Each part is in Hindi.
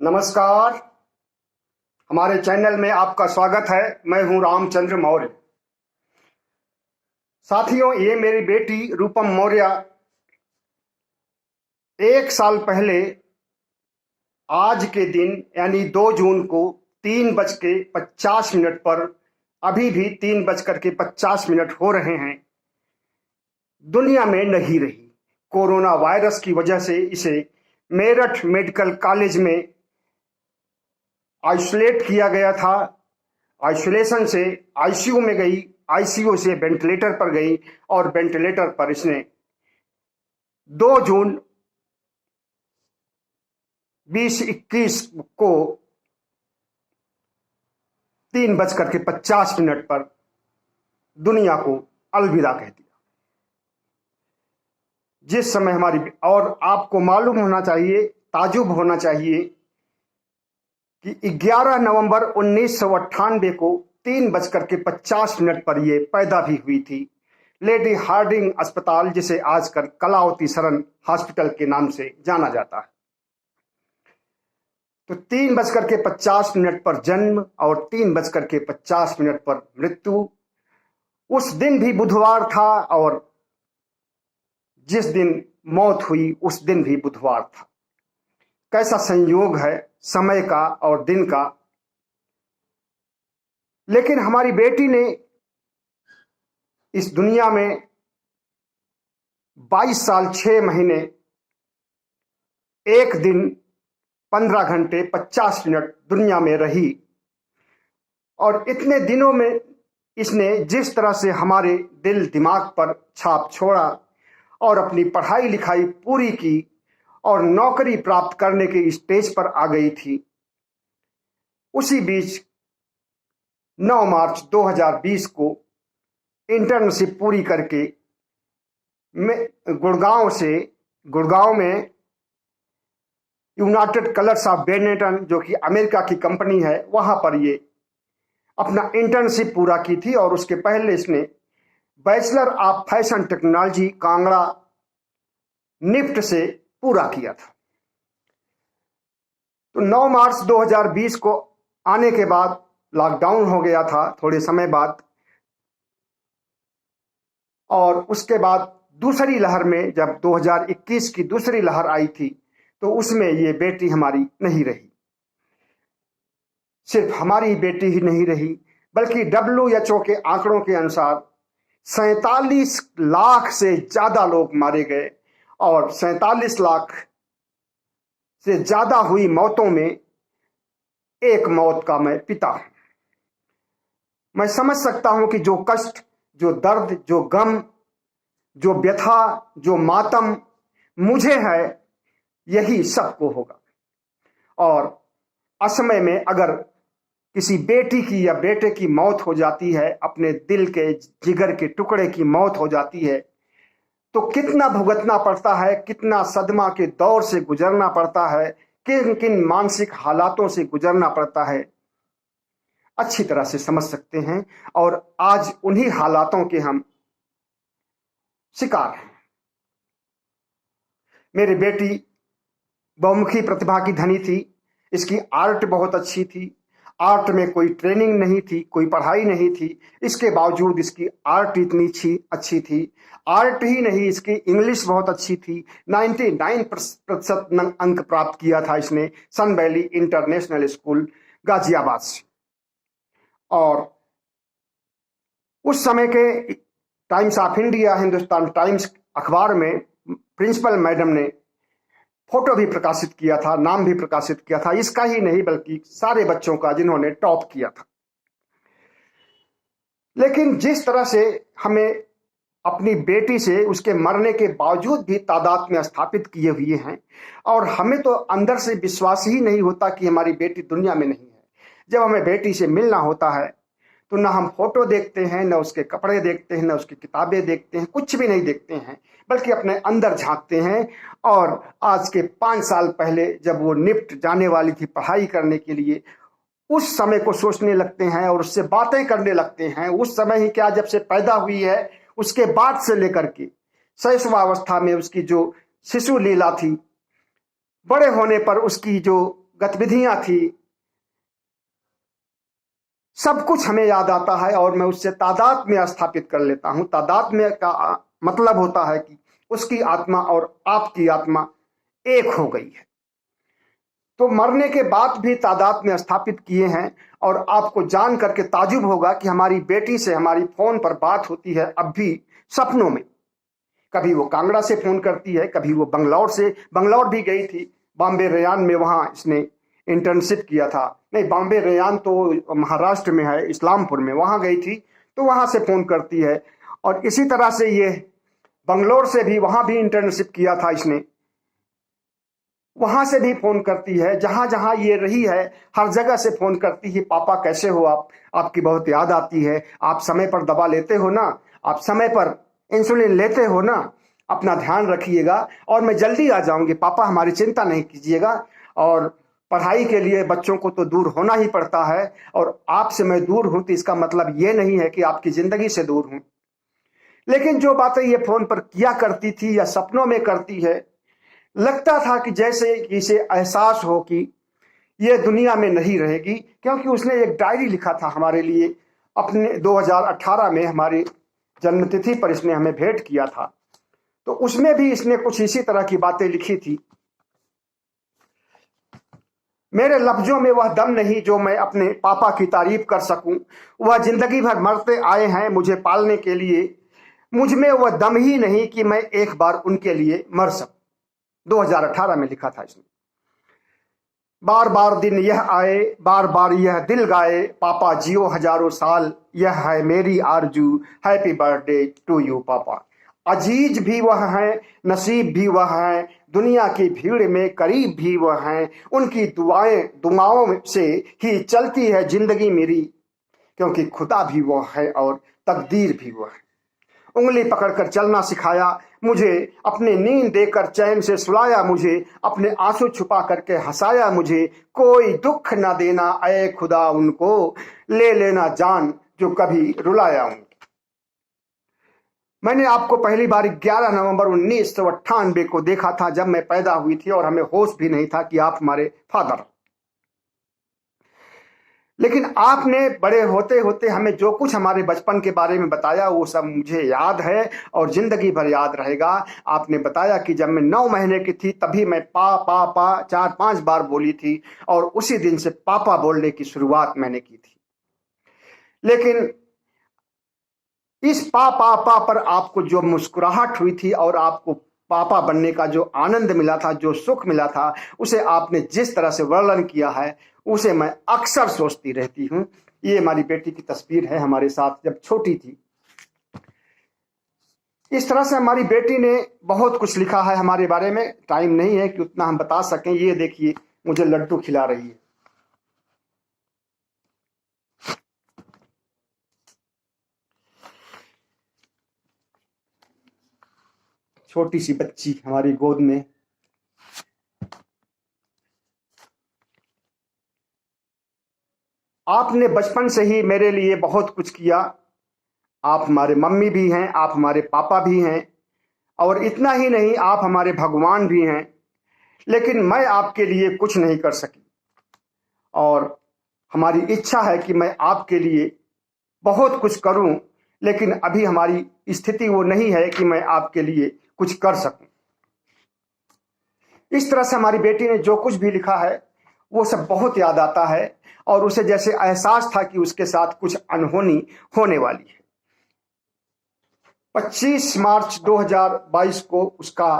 नमस्कार। हमारे चैनल में आपका स्वागत है। मैं हूं रामचंद्र मौर्य। साथियों, ये मेरी बेटी रूपम मौर्य 1 साल पहले आज के दिन यानी 2 जून को 3:50 पर, अभी भी 3:50 हो रहे हैं, दुनिया में नहीं रही। कोरोना वायरस की वजह से इसे मेरठ मेडिकल कॉलेज में आइसोलेट किया गया था। आइसोलेशन से आईसीयू में गई, आईसीयू से वेंटिलेटर पर गई और वेंटिलेटर पर इसने 2 जून 2021 को 3:50 पर दुनिया को अलविदा कह दिया। जिस समय हमारी, और आपको मालूम होना चाहिए, ताजुब होना चाहिए कि 11 नवंबर 1998 को 3:50 पर यह पैदा भी हुई थी। लेडी हार्डिंग अस्पताल, जिसे आजकल कलावती सरन हॉस्पिटल के नाम से जाना जाता है। तो 3:50 पर जन्म और 3:50 पर मृत्यु। उस दिन भी बुधवार था और जिस दिन मौत हुई उस दिन भी बुधवार था। कैसा संयोग है समय का और दिन का। लेकिन हमारी बेटी ने इस दुनिया में 22 साल 6 महीने 1 दिन 15 घंटे 50 मिनट दुनिया में रही। और इतने दिनों में इसने जिस तरह से हमारे दिल दिमाग पर छाप छोड़ा और अपनी पढ़ाई लिखाई पूरी की और नौकरी प्राप्त करने के स्टेज पर आ गई थी, उसी बीच 9 मार्च 2020 को इंटर्नशिप पूरी करके गुड़गांव में यूनाइटेड कलर्स ऑफ बेनेटन, जो कि अमेरिका की कंपनी है, वहां पर ये अपना इंटर्नशिप पूरा की थी। और उसके पहले इसने bachelor of fashion technology Kangra NIFT से पूरा किया था। तो 9 मार्च 2020 को आने के बाद लॉकडाउन हो गया था थोड़े समय बाद, और उसके बाद दूसरी लहर में, जब 2021 की दूसरी लहर आई थी, तो उसमें ये बेटी हमारी नहीं रही। सिर्फ हमारी बेटी ही नहीं रही, बल्कि WHO के आंकड़ों के अनुसार 47 लाख से ज्यादा लोग मारे गए। और 47 लाख से ज्यादा हुई मौतों में एक मौत का मैं पिता हूं। मैं समझ सकता हूं कि जो कष्ट, जो दर्द, जो गम, जो व्यथा, जो मातम मुझे है, यही सबको होगा। और असमय में अगर किसी बेटी की या बेटे की मौत हो जाती है, अपने दिल के जिगर के टुकड़े की मौत हो जाती है, तो कितना भुगतना पड़ता है, कितना सदमा के दौर से गुजरना पड़ता है, किन किन मानसिक हालातों से गुजरना पड़ता है, अच्छी तरह से समझ सकते हैं। और आज उन्हीं हालातों के हम शिकार हैं। मेरी बेटी बहुमुखी प्रतिभा की धनी थी। इसकी आर्ट बहुत अच्छी थी। आर्ट में कोई ट्रेनिंग नहीं थी, कोई पढ़ाई नहीं थी, इसके बावजूद इसकी आर्ट इतनी अच्छी थी। आर्ट ही नहीं, इसकी इंग्लिश बहुत अच्छी थी। 99% अंक प्राप्त किया था इसने सन वैली इंटरनेशनल स्कूल गाजियाबाद से। और उस समय के times of India, Hindustan times अखबार में प्रिंसिपल मैडम ने फोटो भी प्रकाशित किया था, नाम भी प्रकाशित किया था, इसका ही नहीं बल्कि सारे बच्चों का जिन्होंने टॉप किया था। लेकिन जिस तरह से हमें अपनी बेटी से उसके मरने के बावजूद भी तादाद में स्थापित किए हुए हैं, और हमें तो अंदर से विश्वास ही नहीं होता कि हमारी बेटी दुनिया में नहीं है। जब हमें बेटी से मिलना होता है तो ना हम फोटो देखते हैं, ना उसके कपड़े देखते हैं, ना उसकी किताबें देखते हैं, कुछ भी नहीं देखते हैं, बल्कि अपने अंदर झांकते हैं। और आज के 5 साल पहले जब वो निफ्ट जाने वाली थी पढ़ाई करने के लिए, उस समय को सोचने लगते हैं और उससे बातें करने लगते हैं। उस समय ही क्या, जब से पैदा हुई है उसके बाद से लेकर के शैशवावस्था में उसकी जो शिशु लीला थी, बड़े होने पर उसकी जो गतिविधियां थी, सब कुछ हमें याद आता है और मैं उससे तादाद में स्थापित कर लेता हूं। तादाद में का मतलब होता है कि उसकी आत्मा और आपकी आत्मा एक हो गई है। तो मरने के बाद भी तादाद में स्थापित किए हैं। और आपको जान करके ताजुब होगा कि हमारी बेटी से हमारी फोन पर बात होती है अब भी सपनों में। कभी वो कांगड़ा से फोन करती है, कभी वो बंगलौर भी गई थी, बॉम्बे रेयान में, वहां इसने इंटर्नशिप किया था। नहीं, बॉम्बे रेयान तो महाराष्ट्र में है, इस्लामपुर में, वहां गई थी, तो वहां से फोन करती है। और इसी तरह से ये बंगलौर से भी, वहां भी इंटर्नशिप किया था इसने, वहां से भी फोन करती है। जहां जहां ये रही है हर जगह से फोन करती है, पापा कैसे हो आप, आपकी बहुत याद आती है, आप समय पर दवा लेते हो ना, आप समय पर इंसुलिन लेते हो ना, अपना ध्यान रखिएगा और मैं जल्दी आ जाऊंगी पापा, हमारी चिंता नहीं कीजिएगा। और पढ़ाई के लिए बच्चों को तो दूर होना ही पड़ता है, और आपसे मैं दूर हूं तो इसका मतलब ये नहीं है कि आपकी जिंदगी से दूर हूं। लेकिन जो बातें ये फोन पर किया करती थी या सपनों में करती है, लगता था कि जैसे इसे एहसास हो कि ये दुनिया में नहीं रहेगी। क्योंकि उसने एक डायरी लिखा था हमारे लिए, अपने 2018 में हमारी जन्मतिथि पर इसने हमें भेंट किया था। तो उसमें भी इसने कुछ इसी तरह की बातें लिखी थी। मेरे लफ्जों में वह दम नहीं जो मैं अपने पापा की तारीफ कर सकूं। वह जिंदगी भर मरते आए हैं मुझे पालने के लिए, मुझ में वह दम ही नहीं कि मैं एक बार उनके लिए मर सकूं। 2018 में लिखा था इसने। बार बार दिन यह आए, बार बार यह दिल गाए, पापा जियो हजारों साल, यह है मेरी आरजू, हैप्पी बर्थडे टू यू पापा। अजीज भी वह हैं, नसीब भी वह हैं, दुनिया की भीड़ में करीब भी वह हैं, उनकी दुआओं से ही चलती है जिंदगी मेरी, क्योंकि खुदा भी वह है और तकदीर भी वह है। उंगली पकड़कर चलना सिखाया मुझे, अपने नींद देकर चैन से सुलाया मुझे, अपने आंसू छुपा करके हंसाया मुझे। कोई दुख न देना ऐ खुदा उनको, ले लेना जान जो कभी रुलाया उनको। मैंने आपको पहली बार 11 नवंबर 1998 को देखा था, जब मैं पैदा हुई थी, और हमें होश भी नहीं था कि आप हमारे फादर। लेकिन आपने बड़े होते होते हमें जो कुछ हमारे बचपन के बारे में बताया वो सब मुझे याद है और जिंदगी भर याद रहेगा। आपने बताया कि जब मैं 9 महीने की थी तभी मैं पा पा पा 4-5 बार बोली थी, और उसी दिन से पापा बोलने की शुरुआत मैंने की थी। लेकिन इस पा पा पा पर आपको जो मुस्कुराहट हुई थी और आपको पापा बनने का जो आनंद मिला था, जो सुख मिला था, उसे आपने जिस तरह से वर्णन किया है उसे मैं अक्सर सोचती रहती हूँ। ये हमारी बेटी की तस्वीर है हमारे साथ जब छोटी थी। इस तरह से हमारी बेटी ने बहुत कुछ लिखा है हमारे बारे में, टाइम नहीं है कि उतना हम बता सकें। ये देखिए मुझे लड्डू खिला रही है। छोटी सी बच्ची हमारी गोद में। आपने बचपन से ही मेरे लिए बहुत कुछ किया। आप हमारे मम्मी भी हैं, आप हमारे पापा भी हैं, और इतना ही नहीं, आप हमारे भगवान भी हैं। लेकिन मैं आपके लिए कुछ नहीं कर सकी, और हमारी इच्छा है कि मैं आपके लिए बहुत कुछ करूं, लेकिन अभी हमारी स्थिति वो नहीं है कि मैं आपके लिए कुछ कर सकूं। इस तरह से हमारी बेटी ने जो कुछ भी लिखा है वो सब बहुत याद आता है, और उसे जैसे एहसास था कि उसके साथ कुछ अनहोनी होने वाली है। 25 मार्च 2022 को उसका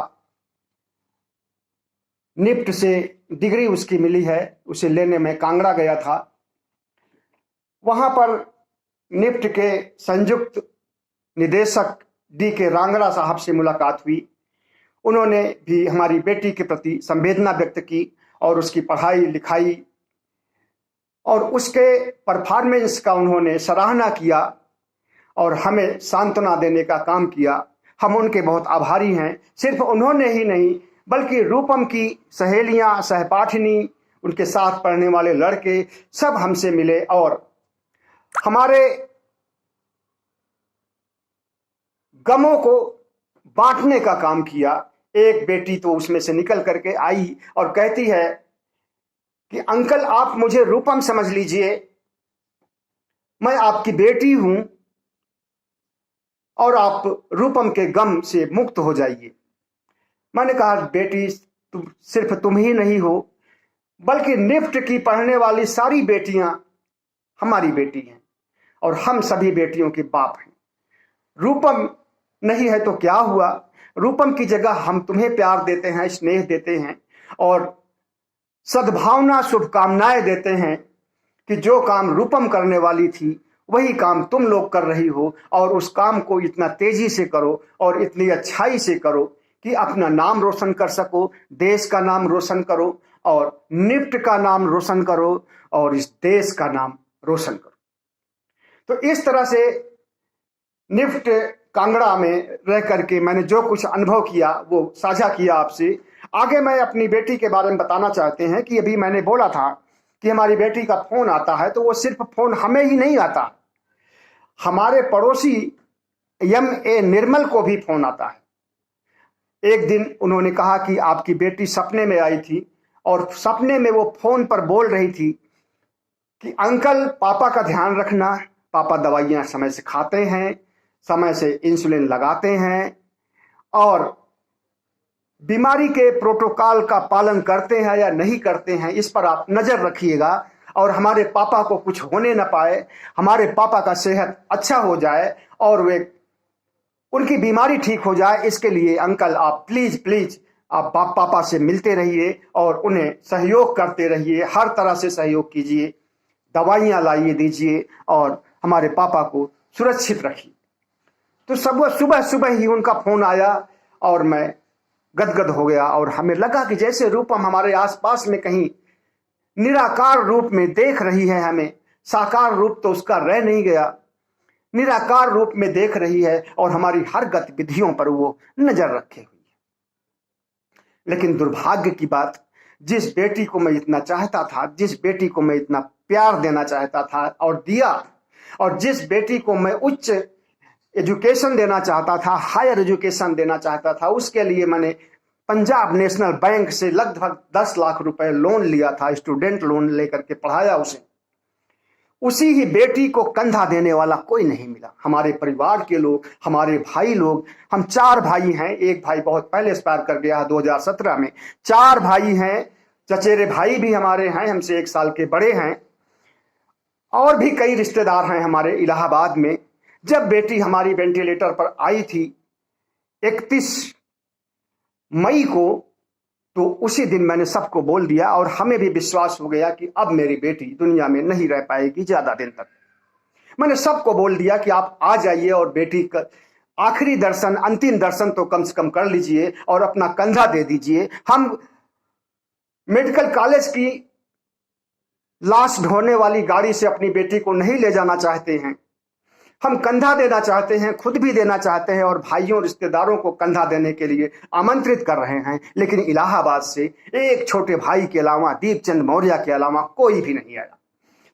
निफ्ट से डिग्री उसकी मिली है। उसे लेने में कांगड़ा गया था। वहां पर निफ्ट के संयुक्त निदेशक D.K. रांगड़ा साहब से मुलाकात हुई। उन्होंने भी हमारी बेटी के प्रति संवेदना व्यक्त की और उसकी पढ़ाई लिखाई और उसके परफॉर्मेंस का उन्होंने सराहना किया और हमें सांत्वना देने का काम किया। हम उनके बहुत आभारी हैं। सिर्फ उन्होंने ही नहीं बल्कि रूपम की सहेलियां, सहपाठिनी, उनके साथ पढ़ने वाले लड़के सब हमसे मिले और हमारे गमों को बांटने का काम किया। एक बेटी तो उसमें से निकल करके आई और कहती है कि अंकल आप मुझे रूपम समझ लीजिए, मैं आपकी बेटी हूं और आप रूपम के गम से मुक्त हो जाइए। मैंने कहा बेटी सिर्फ तुम ही नहीं हो, बल्कि निफ्ट की पढ़ने वाली सारी बेटियां हमारी बेटी हैं और हम सभी बेटियों के बाप हैं। रूपम नहीं है तो क्या हुआ, रूपम की जगह हम तुम्हें प्यार देते हैं, स्नेह देते हैं और सद्भावना शुभकामनाएं देते हैं कि जो काम रूपम करने वाली थी वही काम तुम लोग कर रही हो और उस काम को इतना तेजी से करो और इतनी अच्छाई से करो कि अपना नाम रोशन कर सको, देश का नाम रोशन करो और निफ्ट का नाम रोशन करो और इस देश का नाम रोशन करो। तो इस तरह से निफ्ट कांगड़ा में रह करके मैंने जो कुछ अनुभव किया वो साझा किया आपसे। आगे मैं अपनी बेटी के बारे में बताना चाहते हैं कि अभी मैंने बोला था कि हमारी बेटी का फोन आता है तो वो सिर्फ फोन हमें ही नहीं आता, हमारे पड़ोसी M.A. निर्मल को भी फोन आता है। एक दिन उन्होंने कहा कि आपकी बेटी सपने में आई थी और सपने में वो फोन पर बोल रही थी कि अंकल पापा का ध्यान रखना, पापा दवाइयां समय से खाते हैं, समय से इंसुलिन लगाते हैं और बीमारी के प्रोटोकॉल का पालन करते हैं या नहीं करते हैं, इस पर आप नजर रखिएगा और हमारे पापा को कुछ होने न पाए, हमारे पापा का सेहत अच्छा हो जाए और वे उनकी बीमारी ठीक हो जाए, इसके लिए अंकल आप प्लीज आप पापा से मिलते रहिए और उन्हें सहयोग करते रहिए, हर तरह से सहयोग कीजिए, दवाइयां लाइए दीजिए और हमारे पापा को सुरक्षित रखिए। तो सुबह सुबह ही उनका फोन आया और मैं गदगद हो गया और हमें लगा कि जैसे रूपम हमारे आसपास में कहीं निराकार रूप में देख रही है हमें, साकार रूप तो उसका रह नहीं गया, निराकार रूप में देख रही है और हमारी हर गतिविधियों पर वो नजर रखे हुई है। लेकिन दुर्भाग्य की बात, जिस बेटी को मैं इतना चाहता था, जिस बेटी को मैं इतना प्यार देना चाहता था और दिया, और जिस बेटी को मैं उच्च एजुकेशन देना चाहता था, हायर एजुकेशन देना चाहता था, उसके लिए मैंने पंजाब नेशनल बैंक से लगभग 10 लाख रुपए लोन लिया था, स्टूडेंट लोन लेकर के पढ़ाया उसे। उसी ही बेटी को कंधा देने वाला कोई नहीं मिला। हमारे परिवार के लोग, हमारे भाई लोग, हम 4 भाई हैं, एक भाई बहुत पहले एक्सपायर कर गया 2017 में, 4 भाई हैं, चचेरे भाई भी हमारे हैं, हमसे 1 साल के बड़े हैं और भी कई रिश्तेदार हैं हमारे इलाहाबाद में। जब बेटी हमारी वेंटिलेटर पर आई थी 31 मई को, तो उसी दिन मैंने सबको बोल दिया और हमें भी विश्वास हो गया कि अब मेरी बेटी दुनिया में नहीं रह पाएगी ज्यादा दिन तक। मैंने सबको बोल दिया कि आप आ जाइए और बेटी का आखिरी दर्शन, अंतिम दर्शन तो कम से कम कर लीजिए और अपना कंधा दे दीजिए। हम मेडिकल कॉलेज की लाश ढोने वाली गाड़ी से अपनी बेटी को नहीं ले जाना चाहते हैं, हम कंधा देना चाहते हैं, खुद भी देना चाहते हैं और भाइयों रिश्तेदारों को कंधा देने के लिए आमंत्रित कर रहे हैं। लेकिन इलाहाबाद से एक छोटे भाई के अलावा, दीपचंद मौर्य के अलावा कोई भी नहीं आया।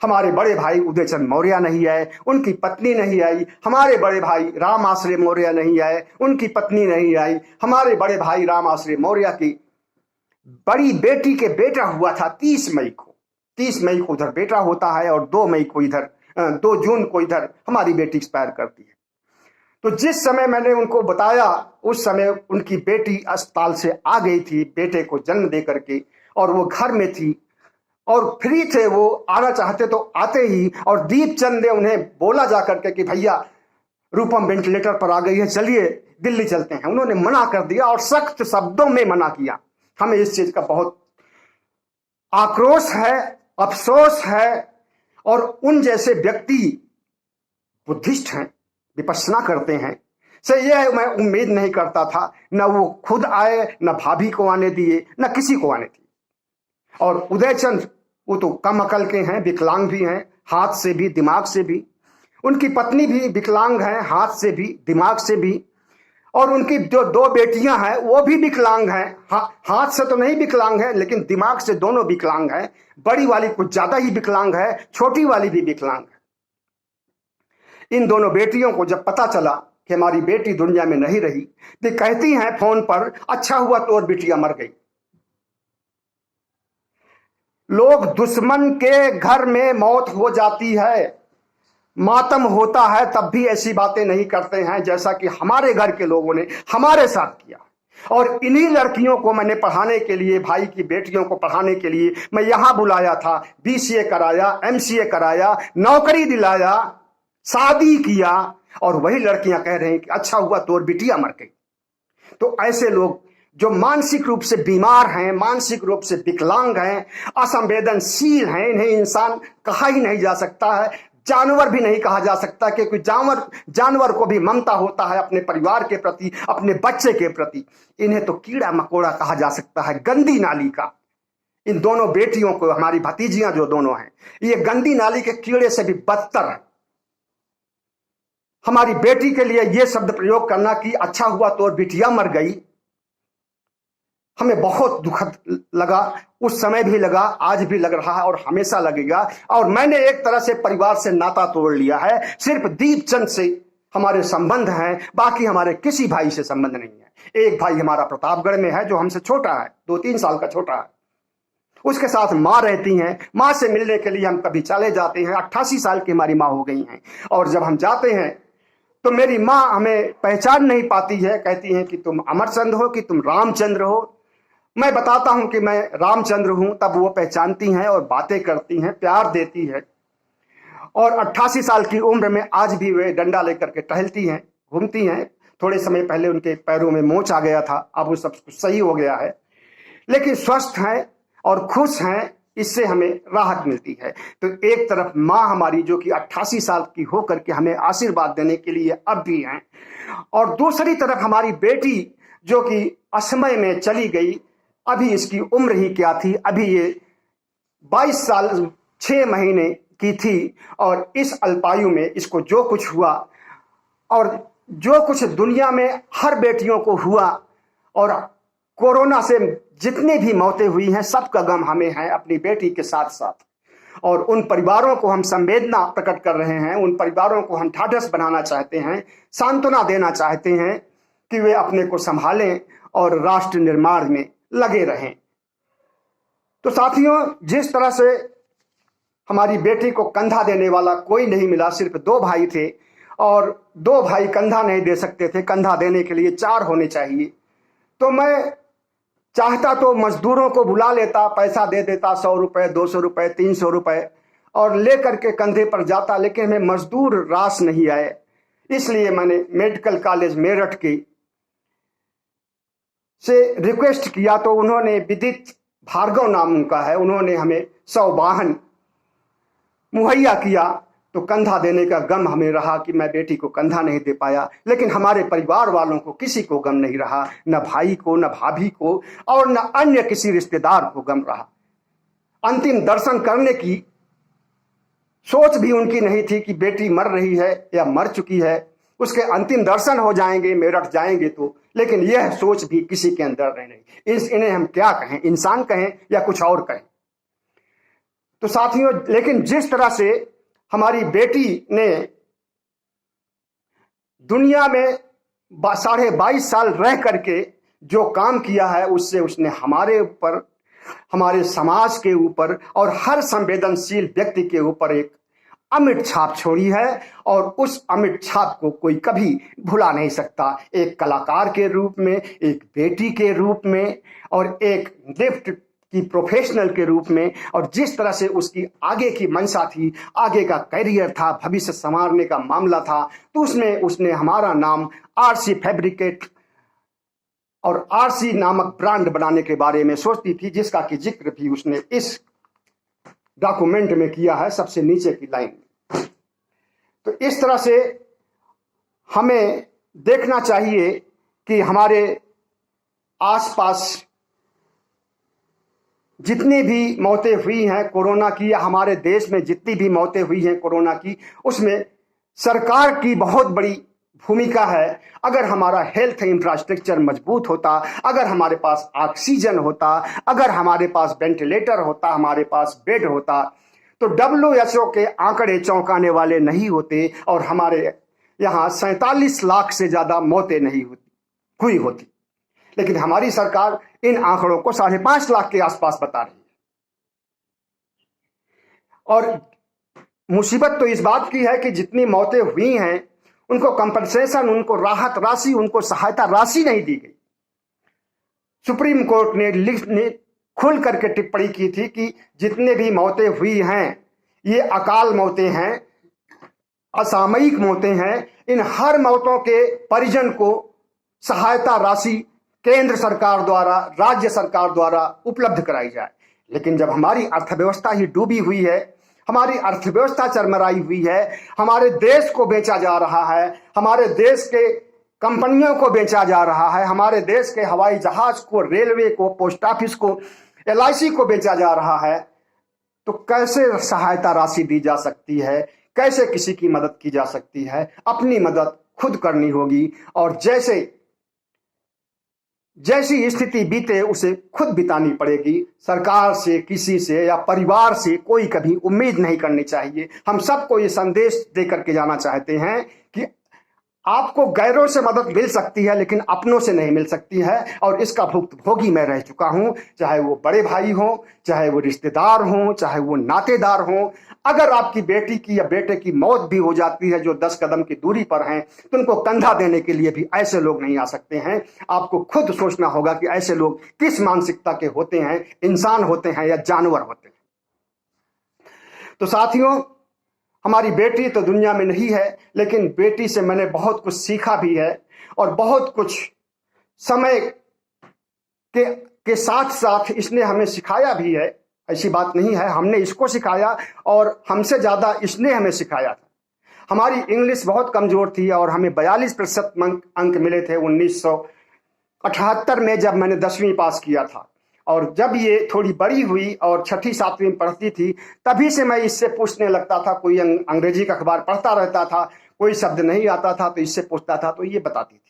हमारे बड़े भाई उदयचंद मौर्य नहीं आए, उनकी पत्नी नहीं आई। हमारे बड़े भाई राम आश्रय मौर्य नहीं आए, उनकी पत्नी नहीं आई। हमारे बड़े भाई राम आश्रय मौर्य की बड़ी बेटी के बेटा हुआ था 30 मई को। 30 मई को उधर बेटा होता है और 2 मई को इधर 2 जून को इधर हमारी बेटी एक्सपायर करती है। तो जिस समय मैंने उनको बताया उस समय उनकी बेटी अस्पताल से आ गई थी बेटे को जन्म दे करके, और वो घर में थी और फ्री थे, वो आना चाहते तो आते ही। और दीपचंद ने उन्हें बोला जा करके कि भैया रूपम वेंटिलेटर पर आ गई है, चलिए दिल्ली चलते हैं। उन्होंने मना कर दिया और सख्त शब्दों में मना किया। हमें इस चीज का बहुत आक्रोश है, अफसोस है। और उन जैसे व्यक्ति बुद्धिस्ट हैं, विपश्यना करते हैं, से यह मैं उम्मीद नहीं करता था। न वो खुद आए, न भाभी को आने दिए, न किसी को आने दिए। और उदयचंद वो तो कम अकल के हैं, विकलांग भी हैं, हाथ से भी दिमाग से भी। उनकी पत्नी भी विकलांग है, हाथ से भी दिमाग से भी। और उनकी जो 2 बेटियां हैं वो भी विकलांग हैं, हाथ से तो नहीं विकलांग है लेकिन दिमाग से दोनों विकलांग हैं। बड़ी वाली कुछ ज्यादा ही विकलांग है, छोटी वाली भी विकलांग है। इन दोनों बेटियों को जब पता चला कि हमारी बेटी दुनिया में नहीं रही, तो कहती हैं फोन पर, अच्छा हुआ तो और बेटियां मर गई। लोग दुश्मन के घर में मौत हो जाती है, मातम होता है, तब भी ऐसी बातें नहीं करते हैं जैसा कि हमारे घर के लोगों ने हमारे साथ किया। और इन्हीं लड़कियों को मैंने पढ़ाने के लिए, भाई की बेटियों को पढ़ाने के लिए मैं यहां बुलाया था। बीसीए कराया, एमसीए कराया, नौकरी दिलाया, शादी किया, और वही लड़कियां कह रही हैं कि अच्छा हुआ तोर बिटिया मर गई। तो ऐसे लोग जो मानसिक रूप से बीमार हैं, मानसिक रूप से विकलांग हैं, असंवेदनशील हैं, इन्हें इंसान कहा ही नहीं जा सकता है, जानवर भी नहीं कहा जा सकता, क्योंकि जानवर को भी ममता होता है अपने परिवार के प्रति, अपने बच्चे के प्रति। इन्हें तो कीड़ा मकोड़ा कहा जा सकता है, गंदी नाली का। इन दोनों बेटियों को, हमारी भतीजियां जो दोनों हैं, ये गंदी नाली के कीड़े से भी बदतर है। हमारी बेटी के लिए यह शब्द प्रयोग करना कि अच्छा हुआ तो बिटिया मर गई, हमें बहुत दुखद लगा। उस समय भी लगा, आज भी लग रहा है और हमेशा लगेगा। और मैंने एक तरह से परिवार से नाता तोड़ लिया है, सिर्फ दीपचंद से हमारे संबंध हैं, बाकी हमारे किसी भाई से संबंध नहीं है। एक भाई हमारा प्रतापगढ़ में है जो हमसे छोटा है, 2-3 साल का छोटा है। उसके साथ माँ रहती हैं, माँ से मिलने के लिए हम कभी चले जाते हैं। 88 साल की हमारी माँ हो गई हैं, और जब हम जाते हैं तो मेरी माँ हमें पहचान नहीं पाती है, कहती हैं कि तुम अमरचंद हो कि तुम रामचंद्र हो। मैं बताता हूं कि मैं रामचंद्र हूं, तब वो पहचानती हैं और बातें करती हैं, प्यार देती है। और 88 साल की उम्र में आज भी वे डंडा लेकर के टहलती हैं, घूमती हैं। थोड़े समय पहले उनके पैरों में मोच आ गया था, अब वो सब कुछ सही हो गया है, लेकिन स्वस्थ हैं और खुश हैं, इससे हमें राहत मिलती है। तो एक तरफ माँ हमारी जो कि 88 साल की होकर के हमें आशीर्वाद देने के लिए अब भी हैं, और दूसरी तरफ हमारी बेटी जो कि असमय में चली गई। अभी इसकी उम्र ही क्या थी, अभी ये 22 साल 6 महीने की थी, और इस अल्पायु में इसको जो कुछ हुआ, और जो कुछ दुनिया में हर बेटियों को हुआ, और कोरोना से जितनी भी मौतें हुई हैं, सबका गम हमें है अपनी बेटी के साथ साथ। और उन परिवारों को हम संवेदना प्रकट कर रहे हैं, उन परिवारों को हम ढाढ़स बनाना चाहते हैं, सांत्वना देना चाहते हैं कि वे अपने को संभालें और राष्ट्र निर्माण में लगे रहें। तो साथियों, जिस तरह से हमारी बेटी को कंधा देने वाला कोई नहीं मिला, सिर्फ 2 भाई थे, और 2 भाई कंधा नहीं दे सकते थे, कंधा देने के लिए 4 होने चाहिए। तो मैं चाहता तो मजदूरों को बुला लेता, पैसा दे देता, 100 रुपए, 200 रुपए, 300 रुपए, और लेकर के कंधे पर जाता, लेकिन हमें मजदूर रास नहीं आए। इसलिए मैंने मेडिकल कॉलेज मेरठ की से रिक्वेस्ट किया, तो उन्होंने, विदित भार्गव नाम उनका है, उन्होंने हमें 100 वाहन मुहैया किया। तो कंधा देने का गम हमें रहा कि मैं बेटी को कंधा नहीं दे पाया, लेकिन हमारे परिवार वालों को किसी को गम नहीं रहा, न भाई को, न भाभी को, और न अन्य किसी रिश्तेदार को गम रहा। अंतिम दर्शन करने की सोच भी उनकी नहीं थी कि बेटी मर रही है या मर चुकी है, उसके अंतिम दर्शन हो जाएंगे, मेरठ जाएंगे तो, लेकिन यह सोच भी किसी के अंदर नहीं। इन्हें हम क्या कहें, इंसान कहें या कुछ और कहें। तो साथियों, लेकिन जिस तरह से हमारी बेटी ने दुनिया में 22.5 साल रह करके जो काम किया है, उससे उसने हमारे ऊपर, हमारे समाज के ऊपर और हर संवेदनशील व्यक्ति के ऊपर एक अमिट छाप छोड़ी है, और उस अमिट छाप को कोई कभी भुला नहीं सकता। एक कलाकार के रूप में, एक बेटी के रूप में, और एक लिफ्ट की प्रोफेशनल के रूप में, और जिस तरह से उसकी आगे की मंशा थी, आगे का करियर था, भविष्य संवारने का मामला था, तो उसमें उसने हमारा नाम आरसी फैब्रिकेट और आरसी नामक ब्रांड बनाने के बारे में सोचती थी, जिसका कि जिक्र भी उसने इस डॉक्यूमेंट में किया है, सबसे नीचे की लाइन में। तो इस तरह से हमें देखना चाहिए कि हमारे आसपास जितनी भी मौतें हुई हैं कोरोना की, या हमारे देश में जितनी भी मौतें हुई हैं कोरोना की, उसमें सरकार की बहुत बड़ी भूमिका है। अगर हमारा हेल्थ इंफ्रास्ट्रक्चर मजबूत होता, अगर हमारे पास ऑक्सीजन होता, अगर हमारे पास वेंटिलेटर होता, हमारे पास बेड होता, तो WHO के आंकड़े चौंकाने वाले नहीं होते, और हमारे यहाँ 47 लाख से ज्यादा मौतें नहीं हुई होती। लेकिन हमारी सरकार इन आंकड़ों को 5.5 लाख के आसपास बता रही है। और मुसीबत तो इस बात की है कि जितनी मौतें हुई हैं उनको कंपनसेशन, उनको राहत राशि, उनको सहायता राशि नहीं दी गई। सुप्रीम कोर्ट ने खुल करके टिप्पणी की थी कि जितने भी मौतें हुई हैं ये अकाल मौतें हैं, असामयिक मौतें हैं। इन हर मौतों के परिजन को सहायता राशि केंद्र सरकार द्वारा, राज्य सरकार द्वारा उपलब्ध कराई जाए। लेकिन जब हमारी अर्थव्यवस्था ही डूबी हुई है, हमारी अर्थव्यवस्था चरमराई हुई है, हमारे देश को बेचा जा रहा है, हमारे देश के कंपनियों को बेचा जा रहा है, हमारे देश के हवाई जहाज को, रेलवे को, पोस्ट ऑफिस को, LIC को बेचा जा रहा है, तो कैसे सहायता राशि दी जा सकती है? कैसे किसी की मदद की जा सकती है? अपनी मदद खुद करनी होगी और जैसी स्थिति बीते उसे खुद बितानी पड़ेगी। सरकार से, किसी से या परिवार से कोई कभी उम्मीद नहीं करनी चाहिए। हम सबको ये संदेश देकर के जाना चाहते हैं कि आपको गैरों से मदद मिल सकती है लेकिन अपनों से नहीं मिल सकती है, और इसका भुक्तभोगी मैं रह चुका हूं। चाहे वो बड़े भाई हों, चाहे वो रिश्तेदार हों, चाहे वो नातेदार हों। अगर आपकी बेटी की या बेटे की मौत भी हो जाती है जो 10 कदम की दूरी पर हैं, तो उनको कंधा देने के लिए भी ऐसे लोग नहीं आ सकते हैं। आपको खुद सोचना होगा कि ऐसे लोग किस मानसिकता के होते हैं, इंसान होते हैं या जानवर होते हैं। तो साथियों, हमारी बेटी तो दुनिया में नहीं है, लेकिन बेटी से मैंने बहुत कुछ सीखा भी है और बहुत कुछ समय के साथ साथ इसने हमें सिखाया भी है। ऐसी बात नहीं है, हमने इसको सिखाया और हमसे ज़्यादा इसने हमें सिखाया था। हमारी इंग्लिश बहुत कमज़ोर थी और हमें 42% अंक मिले थे 1978 में, जब मैंने 10वीं पास किया था। और जब ये थोड़ी बड़ी हुई और 6ठी 7वीं में पढ़ती थी, तभी से मैं इससे पूछने लगता था। कोई अंग्रेजी का अखबार पढ़ता रहता था, कोई शब्द नहीं आता था तो इससे पूछता था, तो ये बताती थी।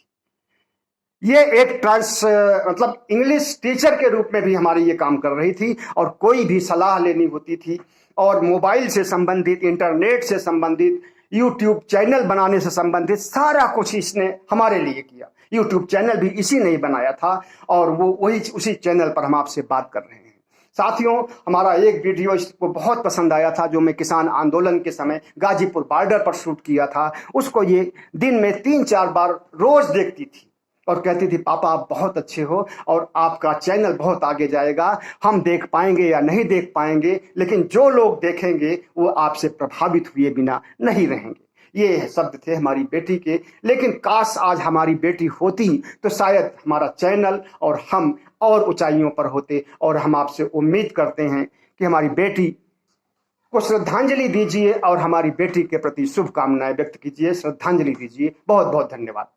ये एक मतलब इंग्लिश टीचर के रूप में भी हमारी ये काम कर रही थी। और कोई भी सलाह लेनी होती थी और मोबाइल से संबंधित, इंटरनेट से संबंधित, यूट्यूब चैनल बनाने से संबंधित सारा कुछ इसने हमारे लिए किया। यूट्यूब चैनल भी इसी ने ही बनाया था और उसी चैनल पर हम आपसे बात कर रहे हैं। साथियों, हमारा एक वीडियो इसको बहुत पसंद आया था जो मैं किसान आंदोलन के समय गाजीपुर बॉर्डर पर शूट किया था। उसको ये दिन में 3-4 बार रोज देखती थी और कहती थी, पापा आप बहुत अच्छे हो और आपका चैनल बहुत आगे जाएगा। हम देख पाएंगे या नहीं देख पाएंगे, लेकिन जो लोग देखेंगे वो आपसे प्रभावित हुए बिना नहीं रहेंगे। ये शब्द थे हमारी बेटी के। लेकिन काश आज हमारी बेटी होती तो शायद हमारा चैनल और हम और ऊंचाइयों पर होते। और हम आपसे उम्मीद करते हैं कि हमारी बेटी को श्रद्धांजलि दीजिए और हमारी बेटी के प्रति शुभकामनाएं व्यक्त कीजिए। श्रद्धांजलि दीजिए। बहुत बहुत धन्यवाद।